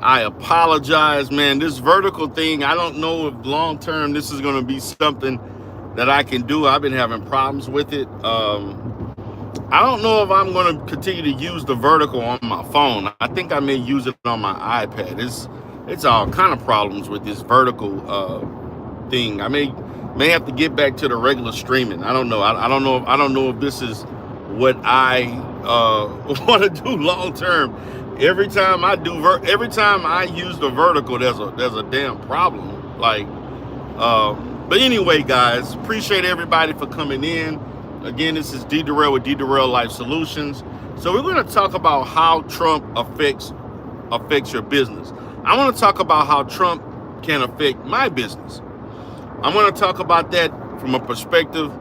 I apologize, man. This vertical thing, I don't know if long term this is going to be something that I can do. I've been having problems with it. I don't know if I'm going to continue to use the vertical on my phone. I think I may use it on my iPad. It's all kind of problems with this vertical thing. I may have to get back to the regular streaming. I don't know. I don't know. I don't know if this is what I want to do long term. Every time I use the vertical, there's a damn problem. But anyway, guys, appreciate everybody for coming in. Again, this is D Durrell with D Durrell Life Solutions. So we're going to talk about how Trump affects your business. I want to talk about how Trump can affect my business. I'm going to talk about that from a perspective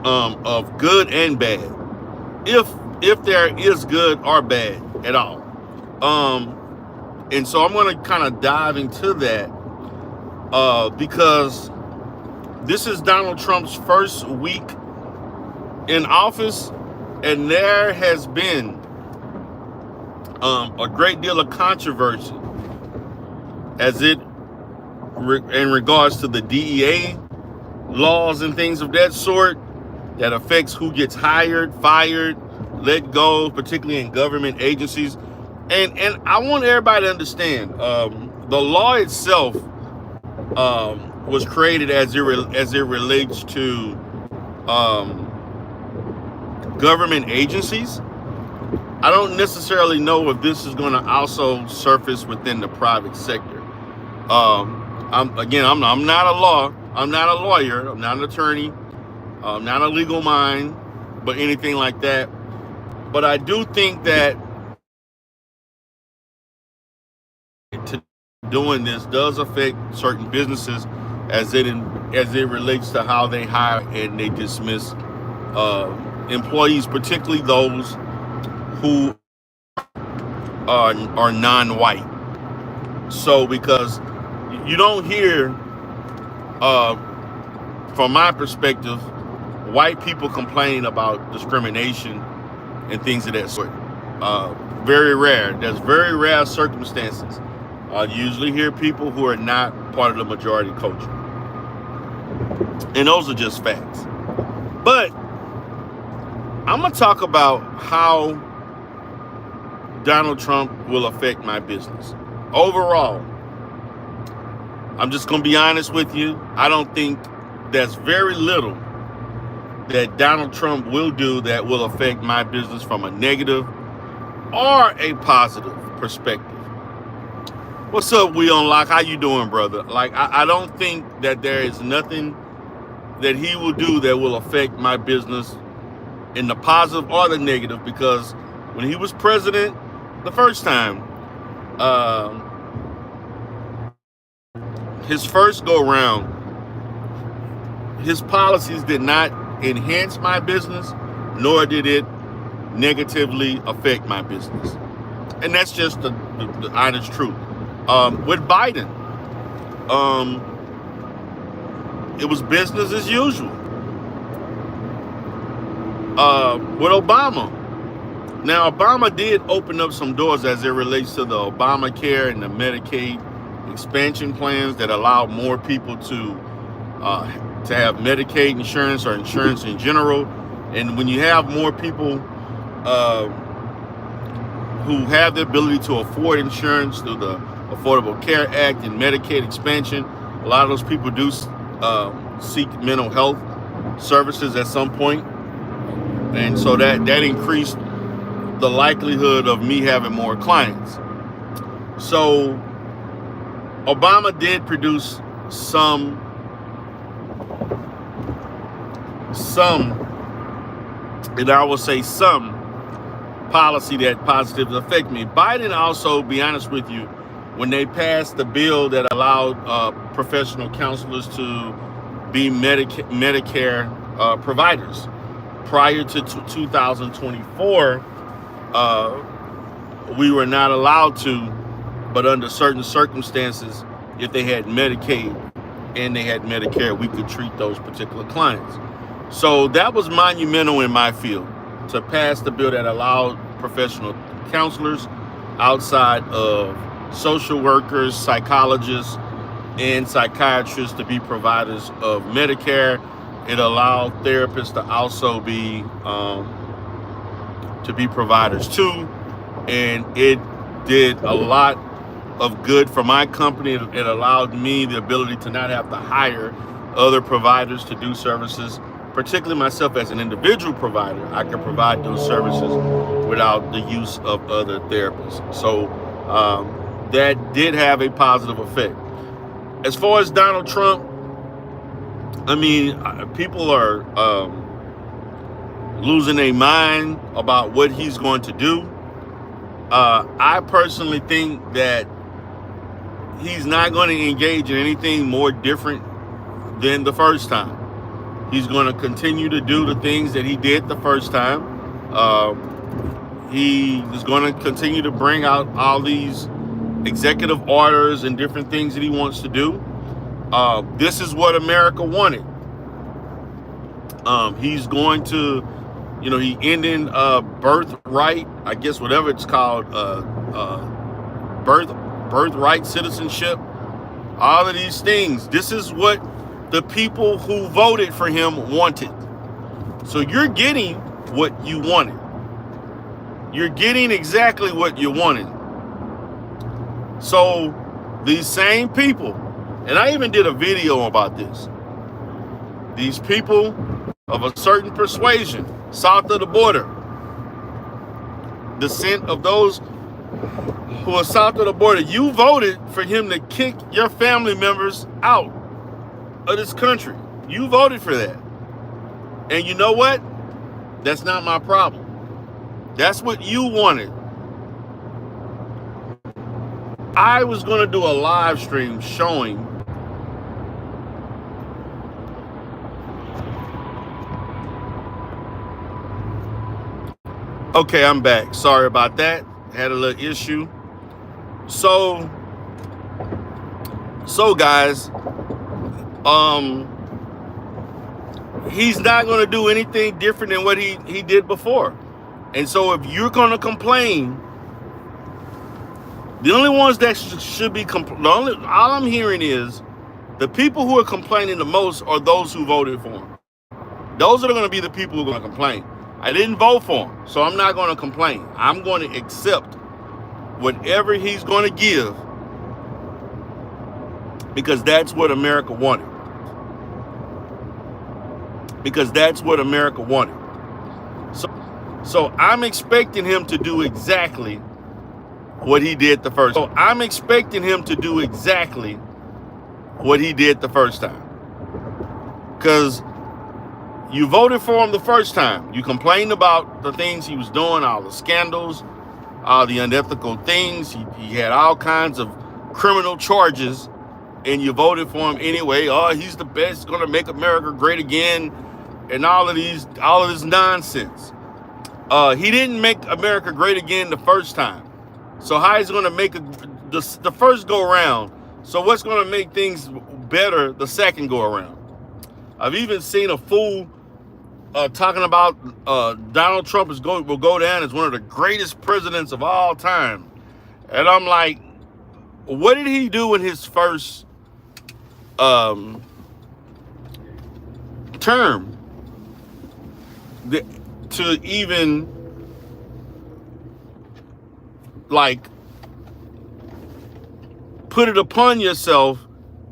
of good and bad, if there is good or bad at all. And so I'm going to kind of dive into that because this is Donald Trump's first week in office, and there has been a great deal of controversy in regards to the DEA laws and things of that sort that affects who gets hired, fired, let go, particularly in government agencies. And I want everybody to understand the law itself was created as it relates to government agencies. I don't necessarily know if this is going to also surface within the private sector. I'm not I'm not a lawyer. I'm not an attorney. I'm not a legal mind, but anything like that. But I do think that to doing this does affect certain businesses as it relates to how they hire and they dismiss employees, particularly those who are non-white. So because you don't hear, from my perspective, white people complaining about discrimination and things of that sort. Very rare. There's very rare circumstances. You usually hear people who are not part of the majority culture. And those are just facts. But I'm going to talk about how Donald Trump will affect my business. Overall, I'm just going to be honest with you. I don't think there's very little that Donald Trump will do that will affect my business from a negative or a positive perspective. What's up, We Unlock? How you doing, brother? I don't think that there is nothing that he will do that will affect my business in the positive or the negative, because when he was president the first time, his first go round, his policies did not enhance my business, nor did it negatively affect my business. And that's just the honest truth. With Biden, it was business as usual. With Obama, now Obama did open up some doors as it relates to the Obamacare and the Medicaid expansion plans that allow more people to have Medicaid insurance or insurance in general. And when you have more people who have the ability to afford insurance through the Affordable Care Act and Medicaid expansion, a lot of those people do seek mental health services at some point. And so that increased the likelihood of me having more clients. So Obama did produce some and I will say some policy that positively affect me. Biden also, be honest with you, when they passed the bill that allowed professional counselors to be Medicare providers prior to 2024, we were not allowed to, but under certain circumstances, if they had Medicaid and they had Medicare, we could treat those particular clients. So that was monumental in my field, to pass the bill that allowed professional counselors outside of social workers, psychologists, and psychiatrists to be providers of Medicare. It allowed therapists to also be providers too, and it did a lot of good for my company. It allowed me the ability to not have to hire other providers to do services, particularly myself as an individual provider. I can provide those services without the use of other therapists. So that did have a positive effect. As far as Donald Trump, I mean, people are losing their mind about what he's going to do. I personally think that he's not going to engage in anything more different than the first time. He's going to continue to do the things that he did the first time. He is going to continue to bring out all these executive orders and different things that he wants to do. This is what America wanted. He's going to, he ending birthright, I guess whatever it's called, birthright citizenship, all of these things. This is what the people who voted for him wanted. So you're getting what you wanted. You're getting exactly what you wanted. So these same people, and I even did a video about this, these people of a certain persuasion south of the border, descent of those who are south of the border, you voted for him to kick your family members out of this country. You voted for that. And you know what? That's not my problem. That's what you wanted. I was going to do a live stream showing okay, I'm back. Sorry about that. Had a little issue. So guys, he's not going to do anything different than what he did before. And so if you're going to complain, the only ones that should be all I'm hearing is the people who are complaining the most are those who voted for him. Those are going to be the people who are going to complain. I didn't vote for him, so I'm not going to complain. I'm going to accept whatever he's going to give because that's what America wanted. Because that's what America wanted. So I'm expecting him to do exactly what he did the first time. So I'm expecting him to do exactly what he did the first time. Because you voted for him the first time. You complained about the things he was doing, all the scandals, all the unethical things. He had all kinds of criminal charges, and you voted for him anyway. Oh, he's the best, going to make America great again, and all of this nonsense. He didn't make America great again the first time. So how is he going to make the first go around? So what's going to make things better the second go around? I've even seen a fool talking about Donald Trump will go down as one of the greatest presidents of all time. And I'm like, what did he do in his first term to even put it upon yourself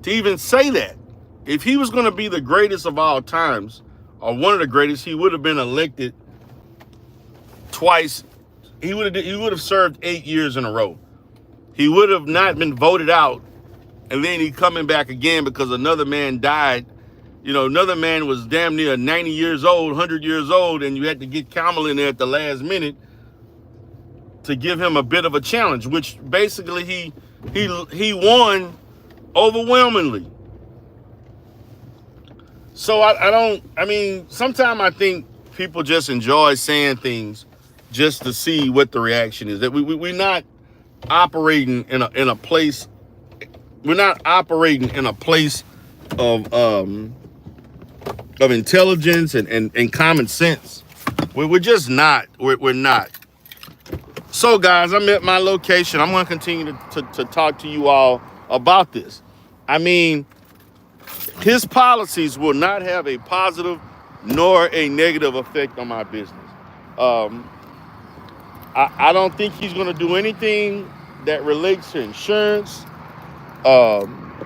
to even say that? If he was going to be the greatest of all times, or one of the greatest, he would have been elected twice. He would have served 8 years in a row. He would have not been voted out, and then he coming back again because another man died. Another man was damn near 90 years old, 100 years old, and you had to get Kamala in there at the last minute to give him a bit of a challenge, which basically he won overwhelmingly. So sometimes I think people just enjoy saying things just to see what the reaction is. That we're not operating in a place. We're not operating in a place of intelligence and common sense. We're just not. We're not. So, guys, I'm at my location. I'm going to continue to talk to you all about this. I mean, his policies will not have a positive nor a negative effect on my business. Um, I don't think he's going to do anything that relates to insurance. Um,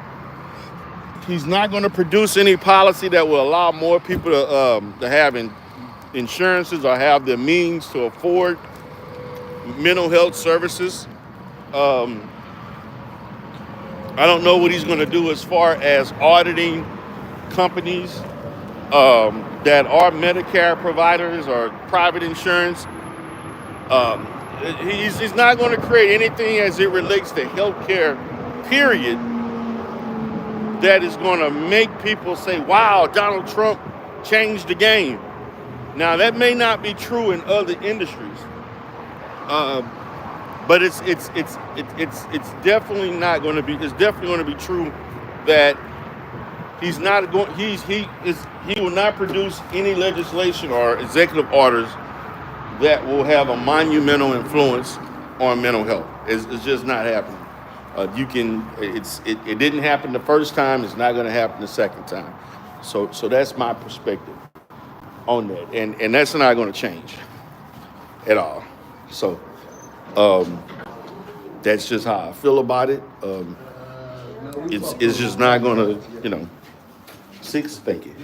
he's not going to produce any policy that will allow more people to have insurances or have the means to afford mental health services. Um, I don't know what he's going to do as far as auditing companies that are Medicare providers or private insurance. Um, he's not going to create anything as it relates to healthcare, period, that is going to make people say, wow, Donald Trump changed the game. Now, that may not be true in other industries, but it's definitely not going to be. It's definitely going to be true that he's not going. He will not produce any legislation or executive orders that will have a monumental influence on mental health. It's just not happening. It didn't happen the first time. It's not going to happen the second time. So that's my perspective on that, and that's not going to change at all. So that's just how I feel about it. It's just not going to, thank you.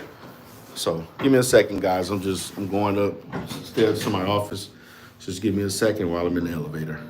So give me a second, guys. I'm going upstairs to my office. Just give me a second while I'm in the elevator.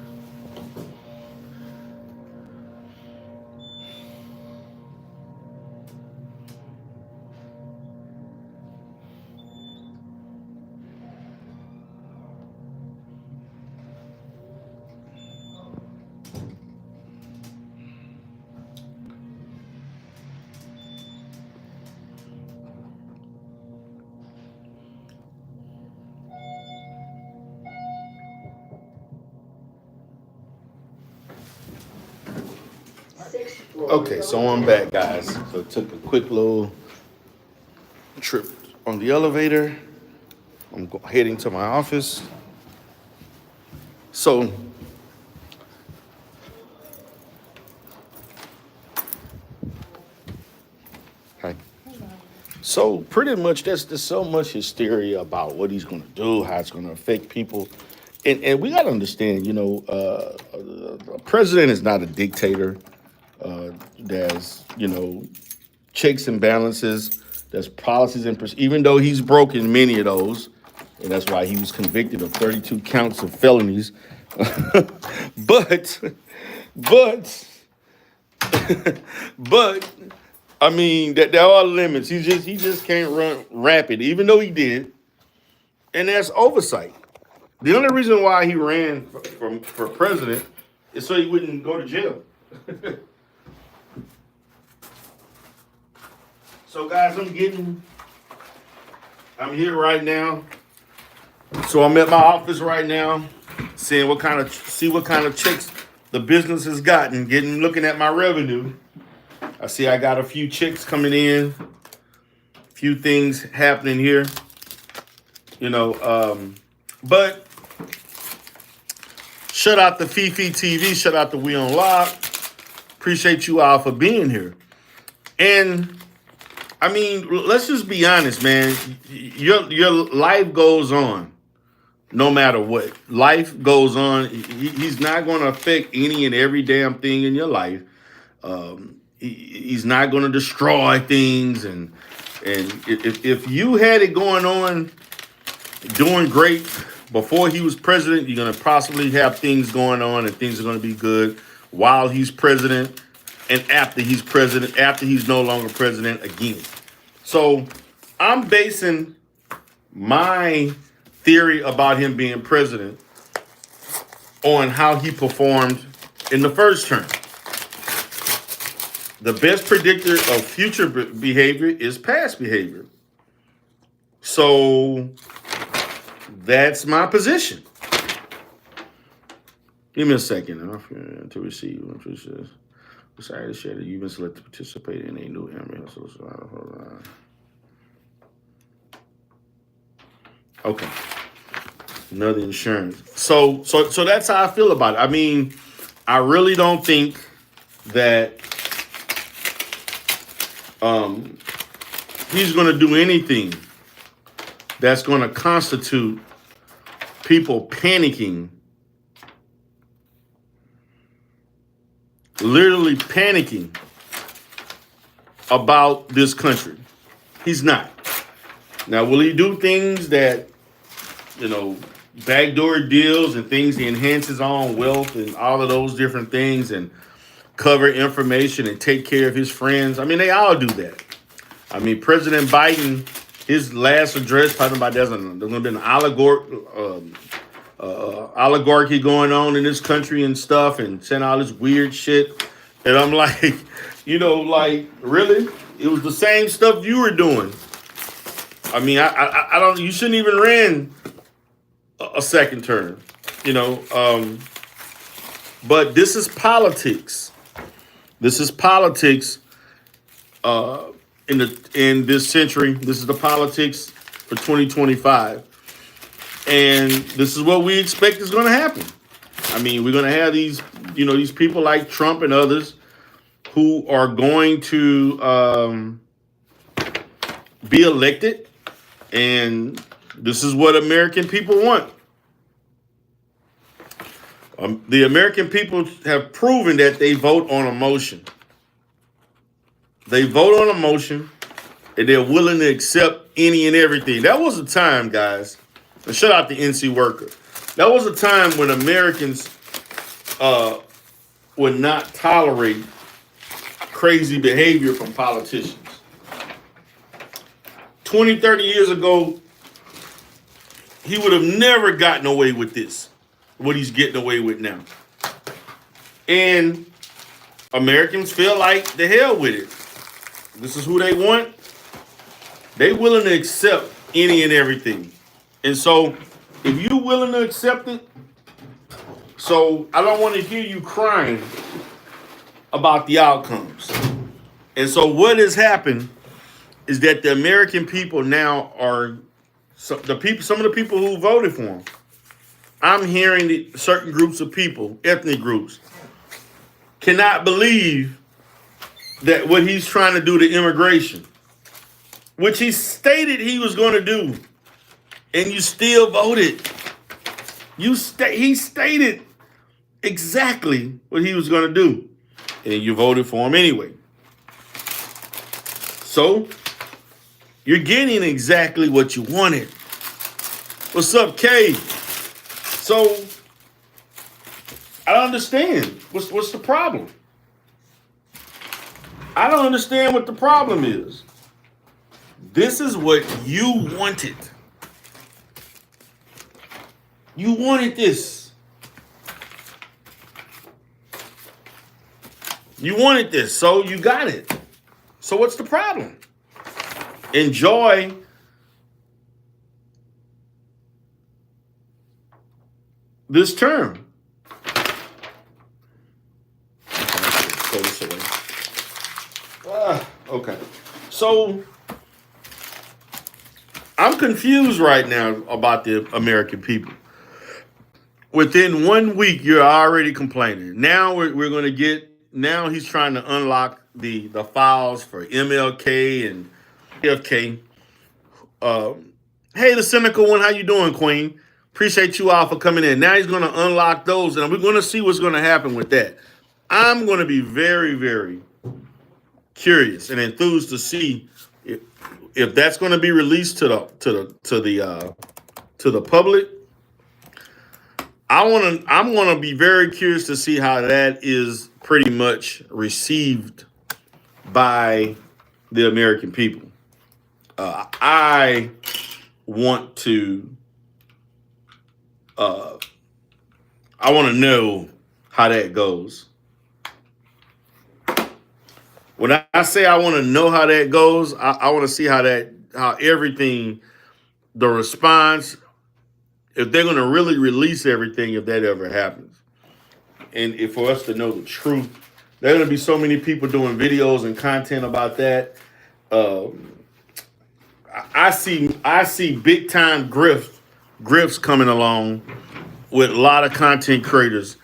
Okay, so I'm back, guys. So took a quick little trip on the elevator. I'm heading to my office. So hi. So pretty much there's so much hysteria about what he's going to do, how it's going to affect people. And we got to understand, a president is not a dictator. There's, checks and balances. There's policies and even though he's broken many of those, and that's why he was convicted of 32 counts of felonies. but, but, but, I mean, there are limits. He just can't run rapid, even though he did. And that's oversight. The only reason why he ran for president is so he wouldn't go to jail. So guys, I'm here right now. So I'm at my office right now, see what kind of checks the business has gotten, looking at my revenue. I see I got a few checks coming in, a few things happening here, but shout out to Fifi TV, shout out to We On Lock. Appreciate you all for being here. And I mean, let's just be honest, man. Your life goes on, no matter what. Life goes on. He's not going to affect any and every damn thing in your life. He's not going to destroy things. And if you had it going on, doing great before he was president, you're going to possibly have things going on and things are going to be good while he's president. And after he's president, after he's no longer president again. So I'm basing my theory about him being president on how he performed in the first term. The best predictor of future behavior is past behavior. So that's my position. Give me a second to receive. Sorry to share that you've been selected to participate in a new email. Okay. Another insurance. So that's how I feel about it. I mean, I really don't think that he's going to do anything that's going to constitute people panicking, literally panicking about this country. He's not. Now, will he do things that, backdoor deals and things to enhance his own wealth and all of those different things and cover information and take care of his friends? I mean, they all do that. I mean, President Biden, his last address talking about there's going to be an oligarchy going on in this country and stuff, and saying all this weird shit. And I'm like, really? It was the same stuff you were doing. I mean, I don't. You shouldn't even ran a second term, But this is politics. This is politics. In this century, this is the politics for 2025, and this is what we expect is going to happen. I mean, we're going to have these people like Trump and others who are going to be elected, and this is what American people want. The American people have proven that they vote on emotion. They vote on emotion, and they're willing to accept any and everything. That was a time, guys. And shout out to NC Worker. That was a time when Americans would not tolerate crazy behavior from politicians. 20, 30 years ago, he would have never gotten away with this, what he's getting away with now. And Americans feel like the hell with it. This is who they want. They willing to accept any and everything. And so if you're willing to accept it, so I don't want to hear you crying about the outcomes. And so what has happened is that the American people now are some of the people who voted for him. I'm hearing that certain groups of people, ethnic groups, cannot believe that what he's trying to do to immigration, which he stated he was going to do, and you still voted. He stated exactly what he was going to do, and you voted for him anyway. So you're getting exactly what you wanted. What's up, Kay? So I don't understand. What's the problem? I don't understand what the problem is. This is what you wanted. You wanted this. You wanted this, so you got it. So what's the problem? Enjoy this term. Throw this away. Okay. So I'm confused right now about the American people. Within 1 week, you're already complaining. Now we're going to get. Now he's trying to unlock the files for MLK and FK. Hey, the cynical one, how you doing, Queen? Appreciate you all for coming in. Now he's going to unlock those, and we're going to see what's going to happen with that. I'm going to be very, very curious and enthused to see if that's going to be released to the public. I'm going to be very curious to see how that is pretty much received by the American people. I want to know how that goes. When I say I want to know how that goes, I want to see how everything, the response, if they're going to really release everything, if that ever happens. And if for us to know the truth, there are going to be so many people doing videos and content about that. I see big time grift grips coming along with a lot of content creators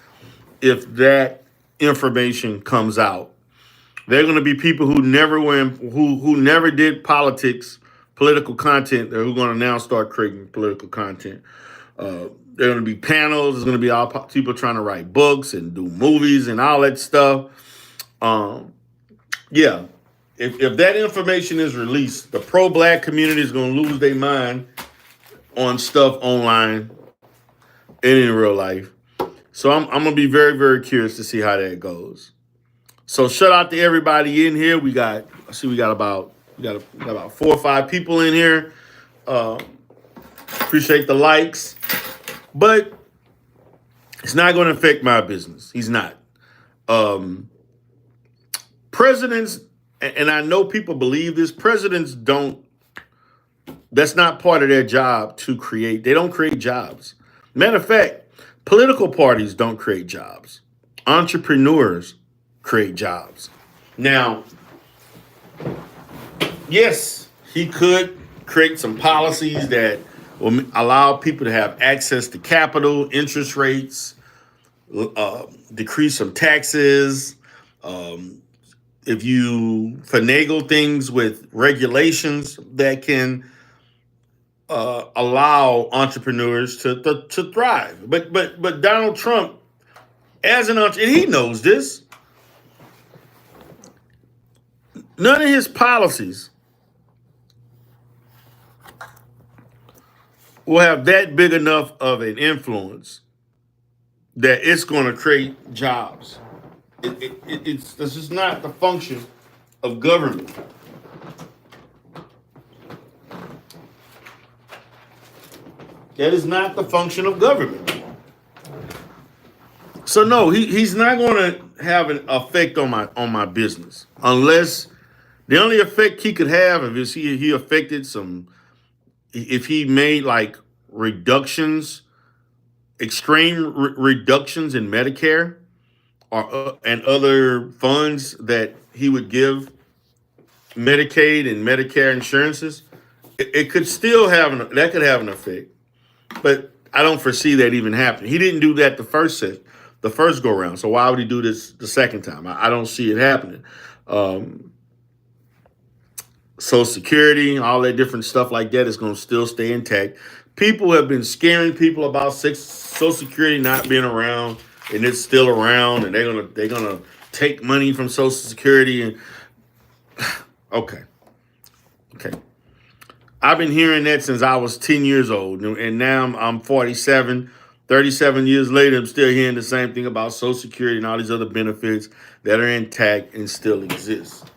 if that information comes out. They're going to be people who never went, who never did politics, political content, who are going to now start creating political content. There are going to be panels. There's going to be all people trying to write books and do movies and all that stuff. Yeah, if that information is released, the pro-black community is going to lose their mind on stuff online and in real life. So I'm going to be very, very curious to see how that goes. So shout out to everybody in here. We got about 4 or 5 people in here. Appreciate the likes, but it's not going to affect my business. He's not. Presidents, and I know people believe this. Presidents don't. That's not part of their job to create. They don't create jobs. Matter of fact, political parties don't create jobs. Entrepreneurs create jobs. Now, yes, he could create some policies that will allow people to have access to capital, interest rates, decrease some taxes. If you finagle things with regulations that can allow entrepreneurs to thrive. But Donald Trump, as an entrepreneur, and he knows this, none of his policies will have that big enough of an influence that it's going to create jobs. This is not the function of government. That is not the function of government. So no, he's not going to have an effect on my business, unless the only effect he could have is he affected some, if he made like reductions, extreme reductions in Medicare or and other funds that he would give Medicaid and Medicare insurances. It could still have that could have an effect, but I don't foresee that even happening. He didn't do that the first go round. So why would he do this the second time? I don't see it happening. Social Security, all that different stuff like that is going to still stay intact. People have been scaring people about Social Security not being around, and it's still around, and they're gonna take money from Social Security. And okay. I've been hearing that since I was 10 years old, and now I'm 47. 37 years later, I'm still hearing the same thing about Social Security and all these other benefits that are intact and still exist.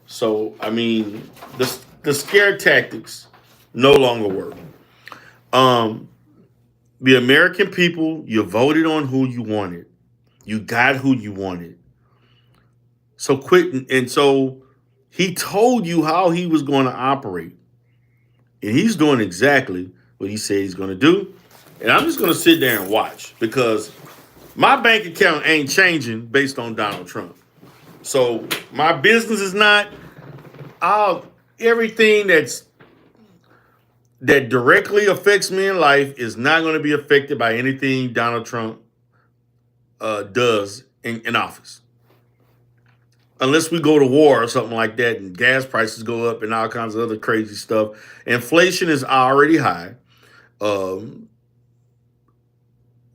So, I mean, the scare tactics no longer work. The American people, you voted on who you wanted. You got who you wanted. So quit. And so he told you how he was going to operate. And he's doing exactly what he said he's going to do. And I'm just going to sit there and watch, because my bank account ain't changing based on Donald Trump. So my business is not. Everything that directly affects me in life is not going to be affected by anything Donald Trump does in office. Unless we go to war or something like that and gas prices go up and all kinds of other crazy stuff. Inflation is already high.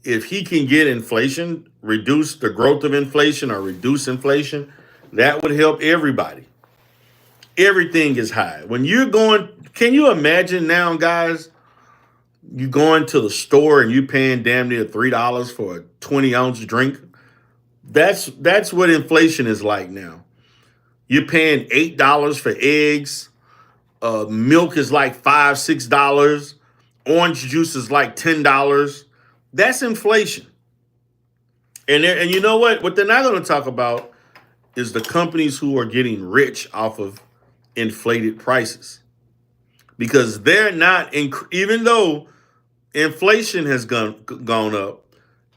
If he can get inflation, reduce the growth of inflation or reduce inflation, that would help everybody. Everything is high. When you're going, can you imagine now, guys, you going to the store and you paying damn near $3 for a 20-ounce drink? That's what inflation is like now. You're paying $8 for eggs. Milk is like $5, $6. Orange juice is like $10. That's inflation. And you know what? What they're not going to talk about is the companies who are getting rich off of inflated prices, because they're not, even though inflation has gone up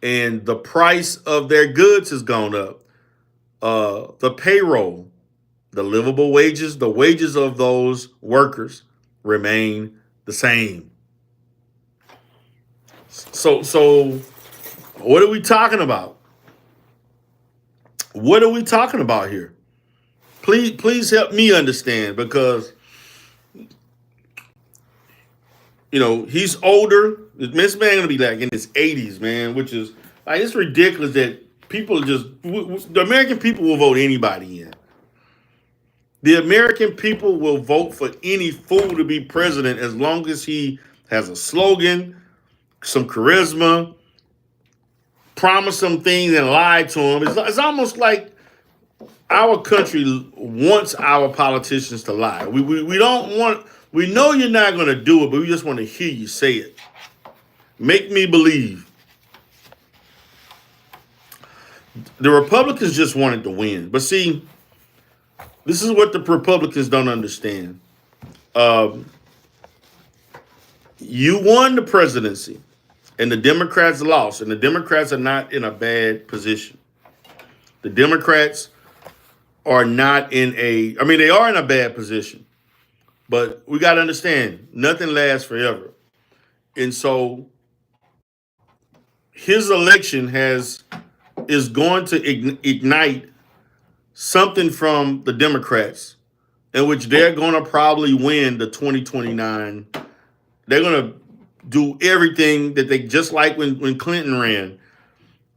and the price of their goods has gone up, the payroll, the livable wages, the wages of those workers remain the same. So what are we talking about? What are we talking about here? Please help me understand, because he's older. This man gonna be like in his 80s, man, which is like, it's ridiculous that people just the American people will vote anybody in. The American people will vote for any fool to be president as long as he has a slogan, some charisma, promise some things and lie to them. It's almost like our country wants our politicians to lie. We don't want. We know you're not going to do it, but we just want to hear you say it. Make me believe. The Republicans just wanted to win, but see, this is what the Republicans don't understand. You won the presidency, and the Democrats lost, and the Democrats are not in a bad position. The Democrats are not in a, I mean, they are in a bad position, but we got to understand nothing lasts forever. And so his election is going to ignite something from the Democrats, in which they're going to probably win the 2029. They're going to do everything that they, just like when Clinton ran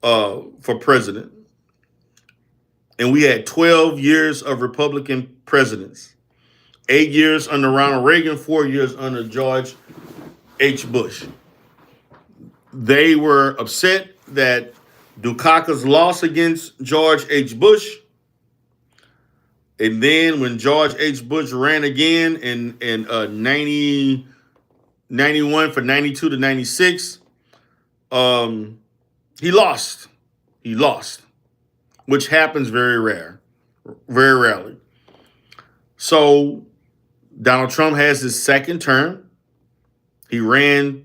for president. And we had 12 years of Republican presidents, 8 years under Ronald Reagan, 4 years under George H. Bush. They were upset that Dukakis lost against George H. Bush. And then when George H. Bush ran again in 91 for 92 to 96, he lost. He lost, which happens very rarely. So Donald Trump has his second term. He ran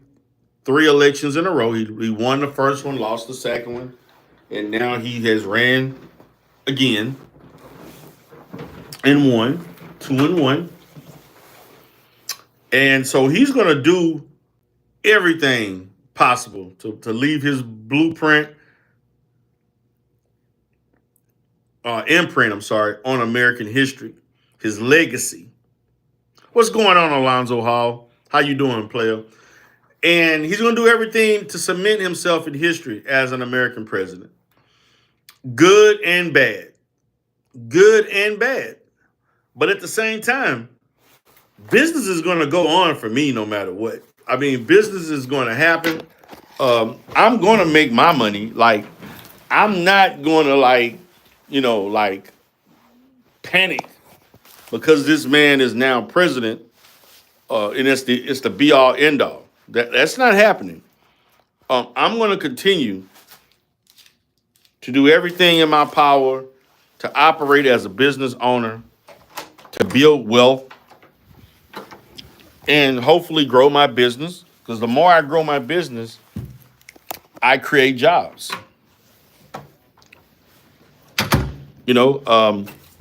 3 elections in a row. He won the first one, lost the second one, and now he has ran again and won, 2-1. And so he's going to do everything possible to leave his blueprint, imprint, on American history, his legacy. What's going on, Alonzo Hall? How you doing, player? And he's going to do everything to cement himself in history as an American president. Good and bad. Good and bad. But at the same time, business is going to go on for me no matter what. I mean, business is going to happen. I'm going to make my money. Like, I'm not going to panic because this man is now president, and it's the be all end all. That's not happening. I'm going to continue to do everything in my power to operate as a business owner, to build wealth, and hopefully grow my business. Because the more I grow my business, I create jobs.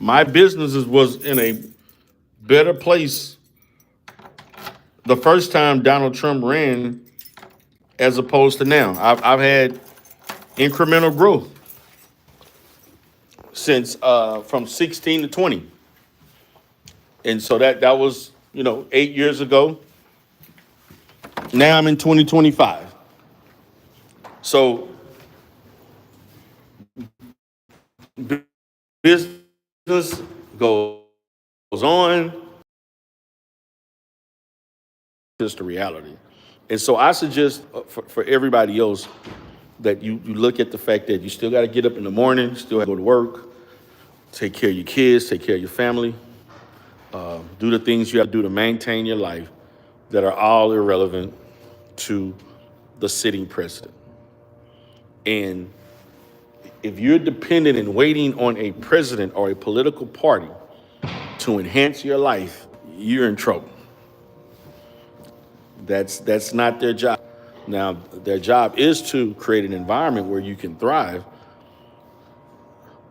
My business was in a better place the first time Donald Trump ran as opposed to now. I've had incremental growth since from 16 to 20. And so that was, 8 years ago. Now I'm in 2025. So business goes on. Just the reality. And so I suggest for everybody else that you look at the fact that you still got to get up in the morning, still have to go to work, take care of your kids, take care of your family, do the things you have to do to maintain your life that are all irrelevant to the sitting president. And if you're dependent and waiting on a president or a political party to enhance your life, you're in trouble. That's not their job. Now, their job is to create an environment where you can thrive.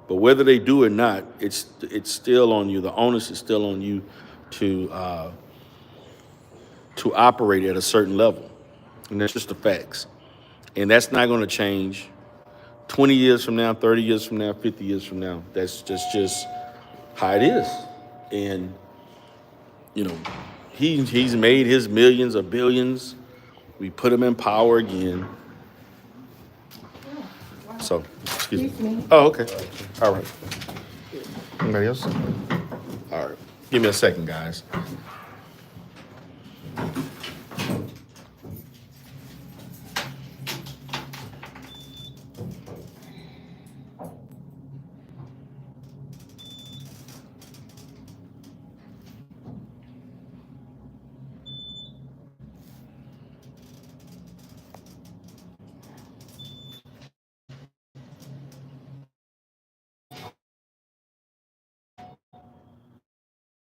But whether they do or not, it's still on you. The onus is still on you to operate at a certain level, and that's just the facts. And that's not going to change 20 years from now, 30 years from now, 50 years from now. That's just how it is. And, you know, he's made his millions or billions. We put him in power again. So, excuse me. Oh, okay. All right. Anybody else? All right. Give me a second, guys.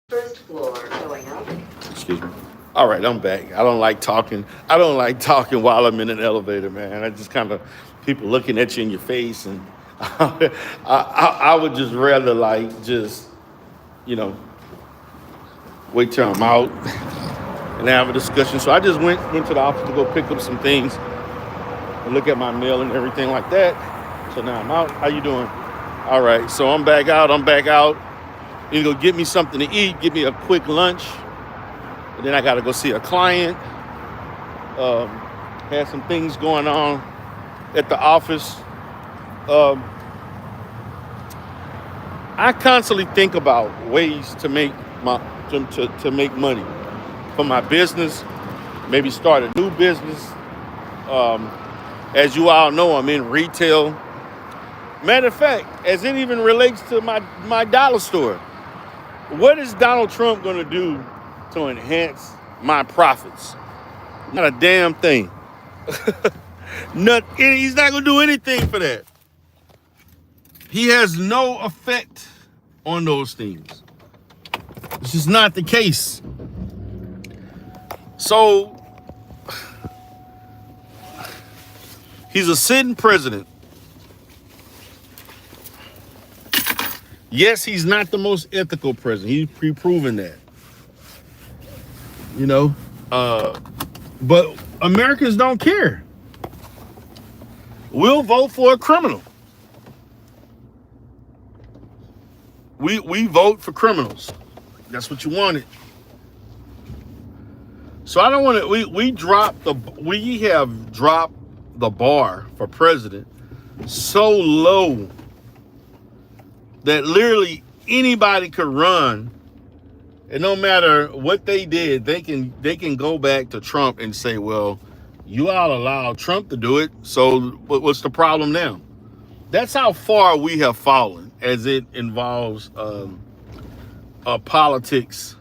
First floor going up. Excuse me. All right, I'm back. I don't like talking. I don't like talking while I'm in an elevator, man. I just kind of people looking at you in your face, and I would just rather like just you know wait till I'm out and have a discussion. So I just went to the office to go pick up some things and look at my mail and everything like that. So now I'm out. How you doing? All right. So I'm back out. You go get me something to eat. Give me a quick lunch. And then I got to go see a client. Had some things going on at the office. I constantly think about ways to make to make money for my business. Maybe start a new business. As you all know, I'm in retail. Matter of fact, as it even relates to my dollar store, what is Donald Trump going to do to enhance my profits? Not a damn thing. He's not going to do anything for that. He has no effect on those things. It's just not the case. So, he's a sitting president. Yes, he's not the most ethical president. He's pre-proven that. You know, but Americans don't care. We'll vote for a criminal. We vote for criminals. That's what you wanted. So I don't want to. We have dropped the bar for president so low that literally anybody could run, and no matter what they did, they can go back to Trump and say, well, you all allowed Trump to do it, so what's the problem now? That's how far we have fallen as it involves politics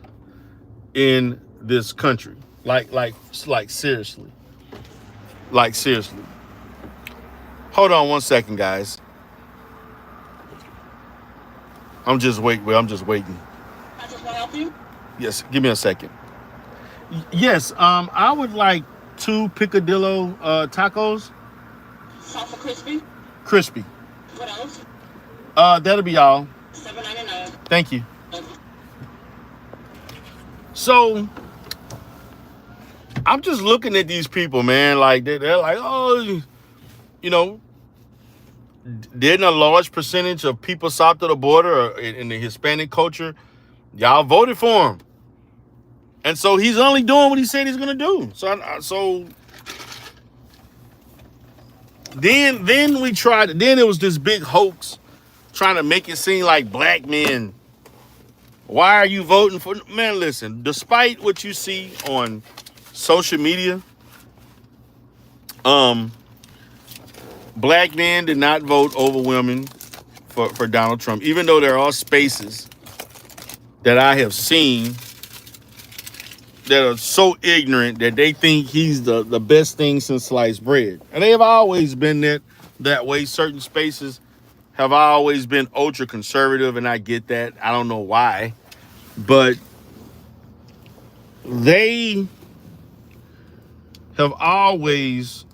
in this country. Like seriously. Like seriously. Hold on one second, guys. I'm just waiting. I just want to help you? Yes, give me a second. Yes, I would like 2 picadillo tacos. Soft or crispy? Crispy. What else? That'll be all. $7.99. Thank you. So, I'm just looking at these people, man. Like they're like, oh, you know, didn't a large percentage of people south of the border or in the Hispanic culture, y'all voted for him, and so he's only doing what he said he's gonna do. So then we tried. Then it was this big hoax trying to make it seem like black men. Why are you voting for? Man, listen. Despite what you see on social media, black men did not vote overwhelming for Donald Trump, even though there are spaces that I have seen that are so ignorant that they think he's the best thing since sliced bread. And they have always been that way. Certain spaces have always been ultra conservative, and I get that. I don't know why. But they have always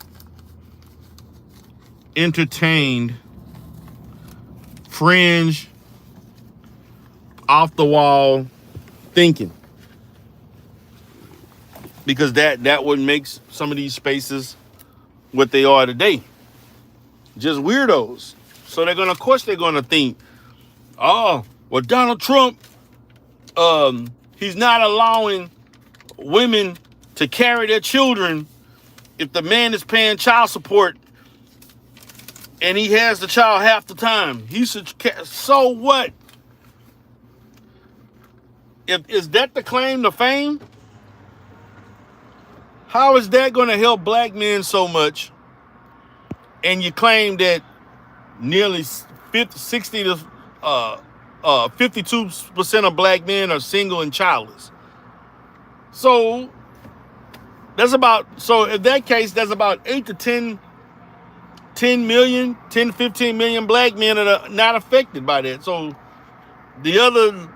entertained fringe, off the wall thinking, because that would make some of these spaces what they are today. Just weirdos. So of course they're gonna think, oh, well, Donald Trump, he's not allowing women to carry their children if the man is paying child support and he has the child half the time. He should. So what? Is that the claim to fame? How is that going to help black men so much? And you claim that nearly 60 to 52% of black men are single and childless. So in that case, that's about 8 to 10 million, 10 to 15 million black men that are not affected by that. So the other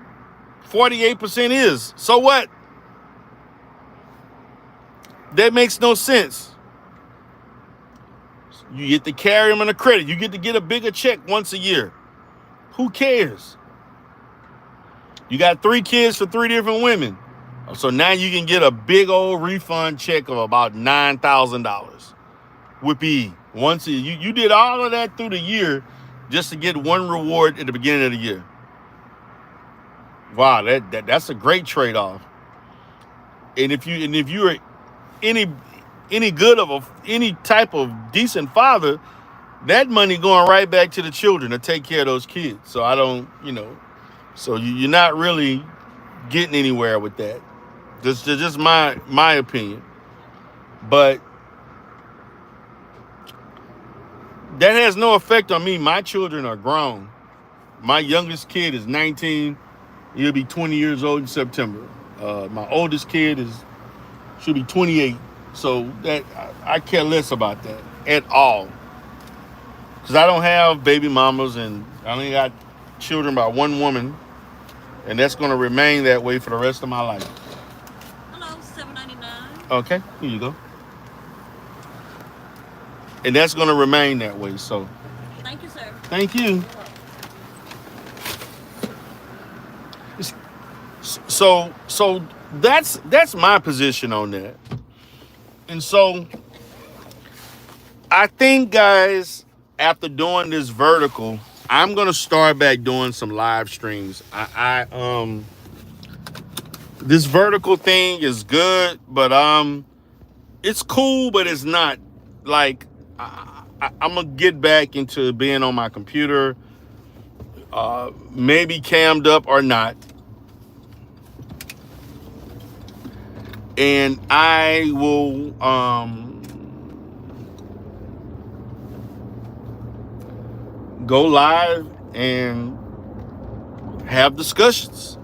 48% is. So what? That makes no sense. You get to carry them on a credit. You get to get a bigger check once a year. Who cares? You got 3 kids for 3 different women. So now you can get a big old refund check of about $9,000. Whoopee. Once a year. You did all of that through the year just to get one reward at the beginning of the year. Wow, that's a great trade-off. And if you are any good of any type of decent father, that money going right back to the children to take care of those kids. So I don't, so you're not really getting anywhere with that. This is just my opinion. But that has no effect on me. My children are grown. My youngest kid is 19. He'll be 20 years old in September. My oldest kid should be 28. So that I care less about that at all. Because I don't have baby mamas, and I only got children by one woman, and that's going to remain that way for the rest of my life. Hello, $7.99. Okay, here you go. And that's going to remain that way. So Thank you, sir. Thank you. So that's my position on that. And so I think, guys, after doing this vertical, I'm gonna start back doing some live streams. This vertical thing is good, but it's cool, but it's not. Like I'm gonna get back into being on my computer, maybe cammed up or not. And I will go live and have discussions.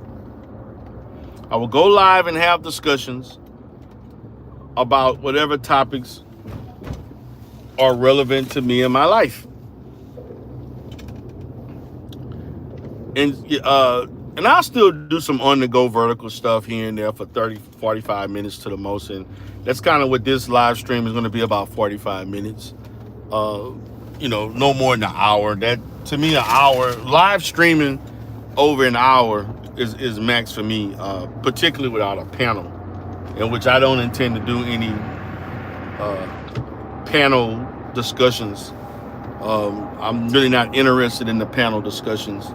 I will go live and have discussions about whatever topics are relevant to me in my life. And I'll still do some on-the-go vertical stuff here and there for 30, 45 minutes to the most. And that's kind of what this live stream is going to be, about 45 minutes. No more than an hour. That, to me, an hour. Live streaming over an hour is max for me, particularly without a panel, in which I don't intend to do any panel discussions. I'm really not interested in the panel discussions.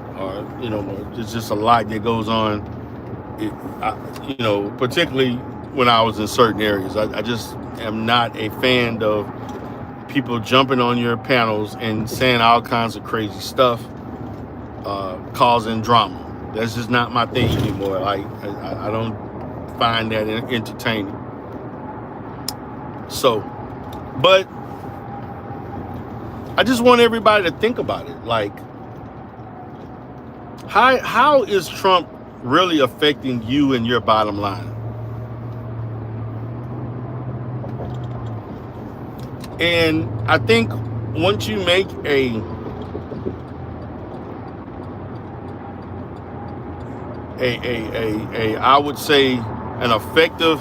It's just a lot that goes on. Particularly when I was in certain areas, I just am not a fan of people jumping on your panels and saying all kinds of crazy stuff, causing drama. That's just not my thing anymore. I don't find that entertaining. So, but I just want everybody to think about it. Like, how is Trump really affecting you and your bottom line? And I think once you make I would say an effective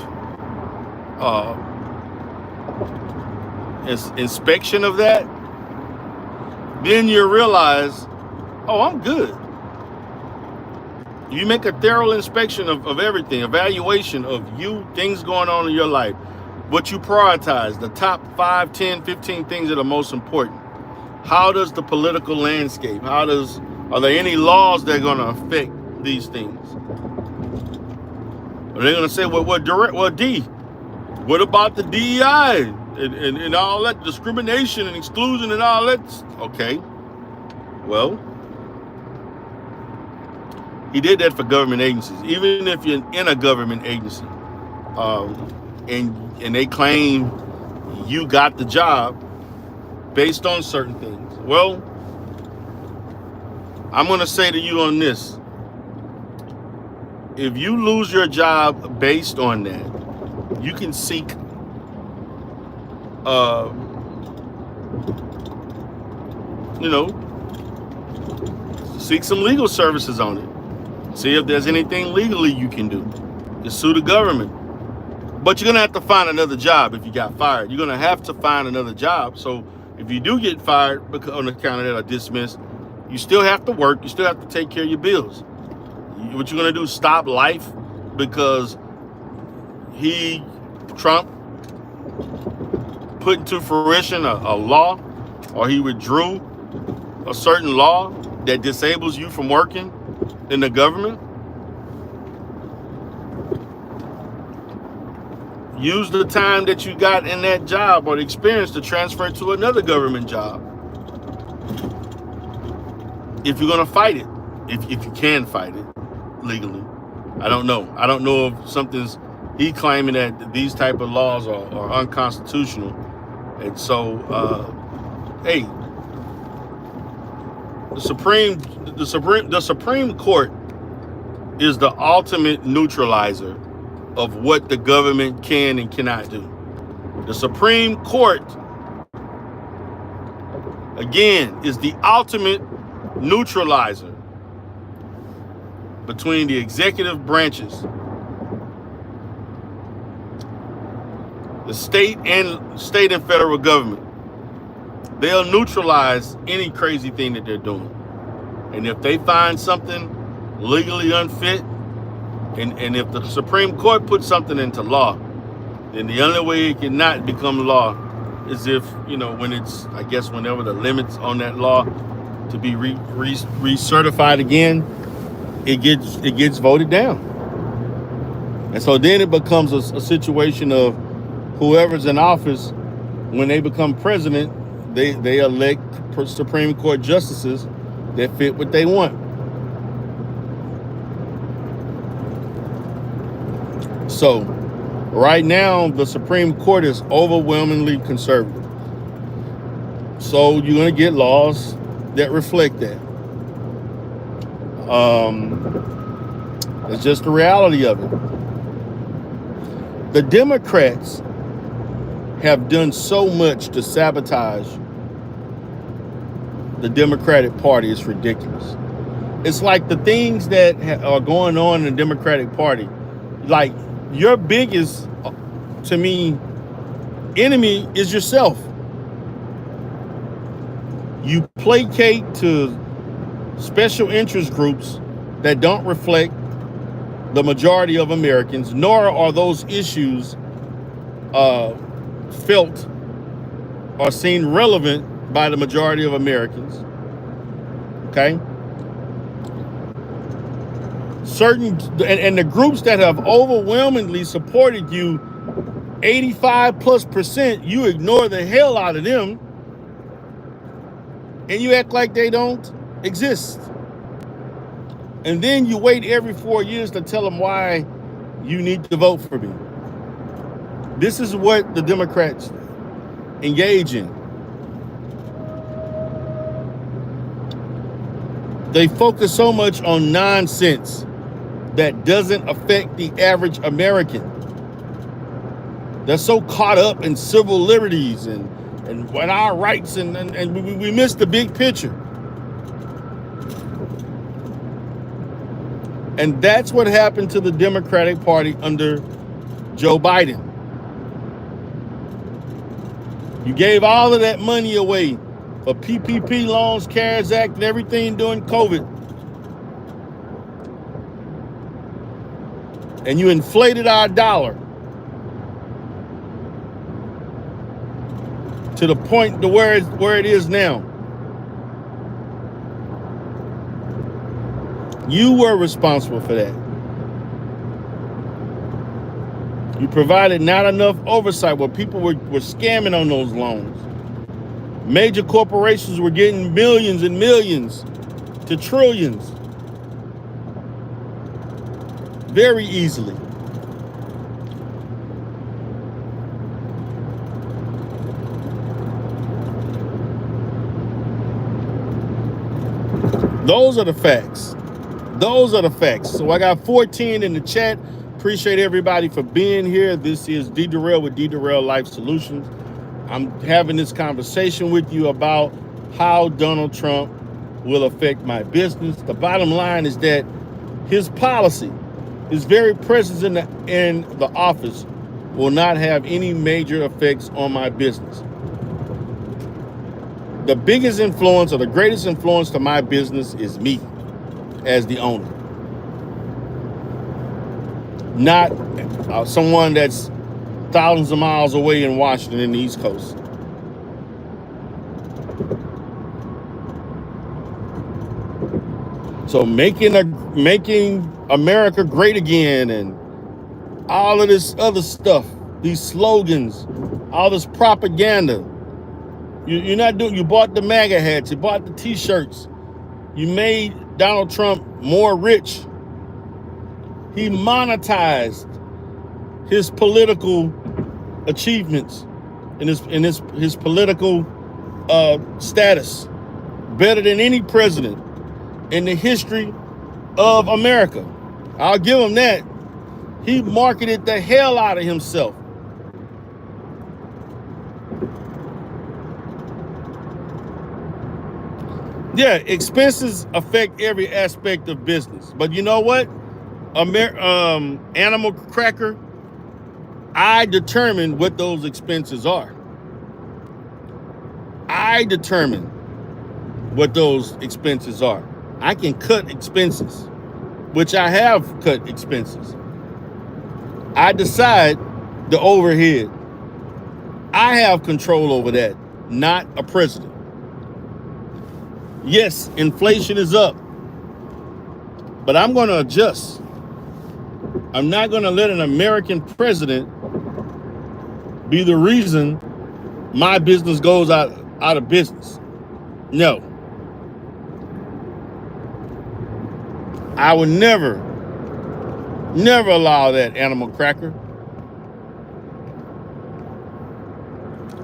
inspection of that, then you realize, oh, I'm good. You make a thorough inspection of everything, evaluation of you, things going on in your life, what you prioritize, the top 5, 10, 15 things that are most important. How does the political landscape, are there any laws that are going to affect these things? Are they going to say, D, what about the DEI and all that discrimination and exclusion and all that? Okay, well, he did that for government agencies. Even if you're in a government agency, and they claim you got the job based on certain things. Well, I'm going to say to you on this. If you lose your job based on that, you can seek seek some legal services on it. See if there's anything legally you can do. Just sue the government. But you're going to have to find another job if you got fired. You're going to have to find another job. So if you do get fired on account of that or dismissed, you still have to work. You still have to take care of your bills. What you're going to do, stop life because Trump put into fruition a law, or he withdrew a certain law that disables you from working in the government? Use the time that you got in that job or the experience to transfer to another government job. If you're going to fight it, if you can fight it legally. I don't know if he claiming that these type of laws are unconstitutional. And so, hey, the Supreme Court is the ultimate neutralizer of what the government can and cannot do. The Supreme Court, again, is the ultimate neutralizer between the executive branches, the state and federal government. They'll neutralize any crazy thing that they're doing. And if they find something legally unfit, and if the Supreme Court puts something into law, then the only way it cannot become law is if, when it's, I guess, whenever the limits on that law to be recertified again, it gets voted down. And so then it becomes a situation of whoever's in office, when they become president, they elect Supreme Court justices that fit what they want. So right now, the Supreme Court is overwhelmingly conservative. So you're going to get laws that reflect that. It's just the reality of it. The Democrats have done so much to sabotage the Democratic Party. It's ridiculous. It's like the things that are going on in the Democratic Party, like your biggest, to me, enemy is yourself. You placate to special interest groups that don't reflect the majority of Americans, nor are those issues felt or seen relevant by the majority of Americans. Okay? And the groups that have overwhelmingly supported you, 85+%, you ignore the hell out of them and you act like they don't exist. And then you wait every 4 years to tell them why you need to vote for me. This is what the Democrats engage in. They focus so much on nonsense that doesn't affect the average American. They're so caught up in civil liberties and our rights, and we miss the big picture. And that's what happened to the Democratic Party under Joe Biden. You gave all of that money away for PPP loans, CARES Act, and everything during COVID. And you inflated our dollar. to the point to where it is now. You were responsible for that. You provided not enough oversight where people were scamming on those loans. Major corporations were getting millions and millions to trillions very easily. Those are the facts. Those are the facts. So I got 14 in the chat. Appreciate everybody for being here. This is D. Durrell with D. Durrell Life Solutions. I'm having this conversation with you about how Donald Trump will affect my business. The bottom line is that his policy, his very presence in the office, will not have any major effects on my business. The biggest influence or the greatest influence to my business is me as the owner. Not someone that's thousands of miles away in Washington in the East Coast. So making America great again and all of this other stuff, these slogans, all this propaganda. You're not doing. You bought the MAGA hats. You bought the T-shirts. You made Donald Trump more rich. He monetized his political achievements and his political status better than any president in the history of America. I'll give him that. He marketed the hell out of himself. Yeah, expenses affect every aspect of business. But you know what? Animal Cracker, I determine what those expenses are. I determine what those expenses are. I can cut expenses, which I have cut expenses. I decide the overhead. I have control over that, not a president. Yes, inflation is up, but I'm going to adjust. I'm not going to let an American president be the reason my business goes out of business. No. I would never allow that, Animal Cracker.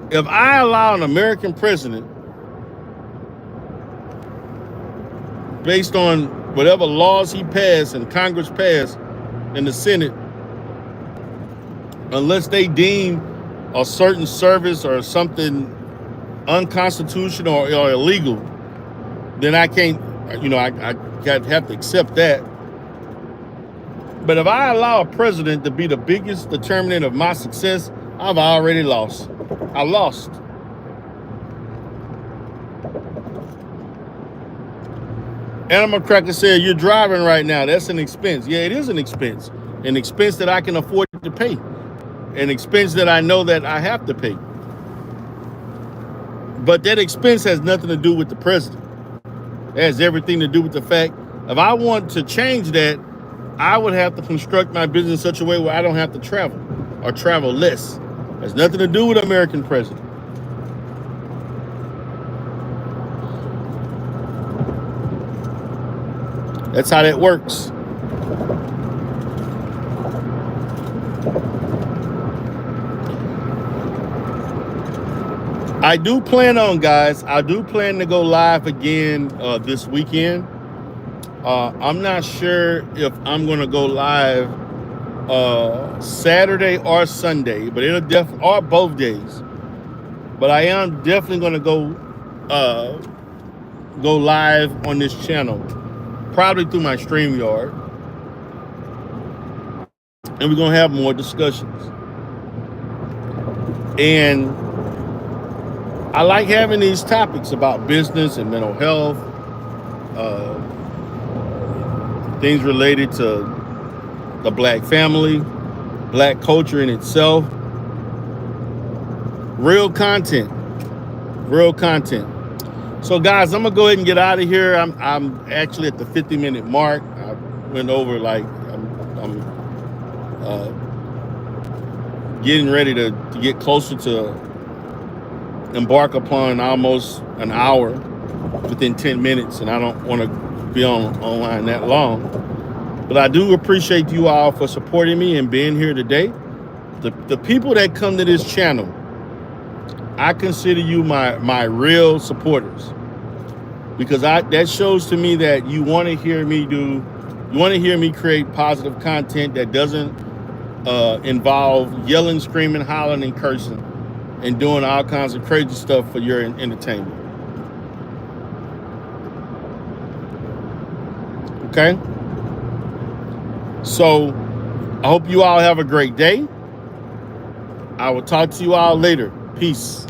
If I allow an American president, based on whatever laws he passed and Congress passed and the Senate, unless they deem a certain service or something unconstitutional or illegal, then I can't, I have to accept that. But if I allow a president to be the biggest determinant of my success, I've already lost. I lost. Animal Cracker said, you're driving right now. That's an expense. Yeah, it is an expense. An expense that I can afford to pay. An expense that I know that I have to pay. But that expense has nothing to do with the president. It has everything to do with the fact, if I want to change that, I would have to construct my business in such a way where I don't have to travel or travel less. It has nothing to do with American president. That's how that works. I do plan to go live again this weekend. I'm not sure if I'm going to go live Saturday or Sunday, but or both days. But I am definitely going to go live on this channel, probably through my StreamYard, and we're going to have more discussions. And I like having these topics about business and mental health, things related to the Black family, Black culture in itself, real content. Real content. So guys, I'm gonna go ahead and get out of here. I'm actually at the 50-minute mark. I went over like I'm getting ready to get closer to embark upon almost an hour within 10 minutes, and I don't want to be online that long. But I do appreciate you all for supporting me and being here today. The people that come to this channel, I consider you my real supporters, because that shows to me that you want to hear me create positive content that doesn't involve yelling, screaming, hollering, and cursing, and doing all kinds of crazy stuff for your entertainment. Okay? So I hope you all have a great day. I will talk to you all later. Peace.